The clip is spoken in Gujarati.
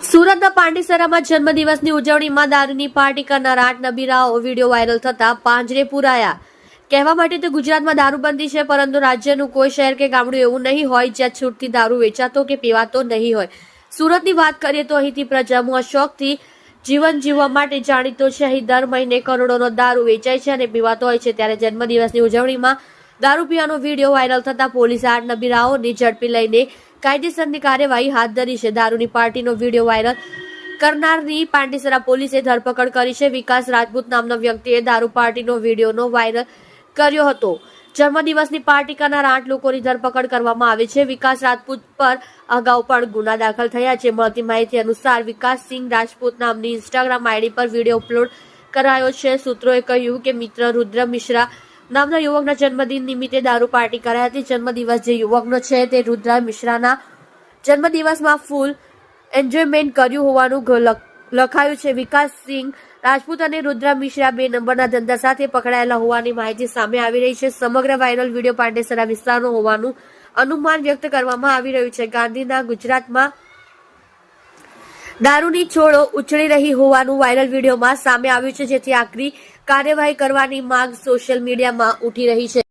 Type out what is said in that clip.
સુરતના પાંડેસરામાં જન્મદિવસની ઉજવણીમાં દારૂની પાર્ટી કરનાર 8 નબીરાઓ વિડીયો વાયરલ થતા પાંજરે પુરાયા। કહેવા માટે તો ગુજરાતમાં દારૂબંધી છે, પરંતુ રાજ્યનું કોઈ શહેર કે ગામડું એવું નહીં હોય જ્યાં છૂટથી દારૂ વેચાતો કે પીવાતો નહીં હોય। સુરતની વાત કરીએ તો અહીંથી પ્રજા મોજશોખથી જીવન જીવવા માટે જાણીતો છે। અહીં દર મહિને કરોડોનો દારૂ વેચાય છે અને પીવાતો હોય છે। ત્યારે જન્મદિવસની ઉજવણીમાં દારૂ પીવાનો વિડીયો વાયરલ થતા પોલીસે 8 નબીરાઓને ઝડપી લઈને કાયદેસરની કાર્યવાહી હાથ ધરી છે। દારૂની પાર્ટીનો વિડીયો વાયરલ કરનારની પાંડેસરા પોલીસે ધરપકડ કરી છે। વિકાસ રાજપૂત નામના વ્યક્તિએ દારૂ પાર્ટીનો વિડીયોનો વાયરલ કર્યો હતો। જન્મદિવસની પાર્ટી કરનાર 8 લોકોની ધરપકડ કરવામાં આવી છે। વિકાસ રાજપૂત પર અગાઉ પણ ગુના દાખલ થયા છે। મળતી માહિતી અનુસાર વિકાસસિંહ રાજપૂત નામની ઇન્સ્ટાગ્રામ આઈડી પર વિડીયો અપલોડ કરાયો છે। સૂત્રોએ કહ્યું કે મિત્ર રુદ્ર મિશ્રા નામના યુવકના જન્મદિન નિમિત્તે દારૂ પાર્ટી કરાઈ હતી। જન્મદિવસ જે યુવકનો છે તે રુદ્ર મિશ્રાના જન્મદિવસમાં ફૂલ એન્જોયમેન્ટ કર્યું હોવાનું લખાયું છે। વિકાસસિંહ રાજપૂત અને રુદ્ર મિશ્રા 2 નંબરના ધંધા સાથે પકડાયેલા હોવાની માહિતી સામે આવી રહી છે। સમગ્ર વાયરલ વિડીયો પાંડેસરા વિસ્તારનો હોવાનું અનુમાન વ્યક્ત કરવામાં આવી રહ્યું છે। ગાંધીના ગુજરાતમાં દારૂની છોડો ઉછળી રહી હોવાનું વાયરલ વિડીયોમાં સામે આવ્યું છે, જેથી આકરી કાર્યવાહી કરવાની માંગ સોશિયલ મીડિયામાં ઉઠી રહી છે।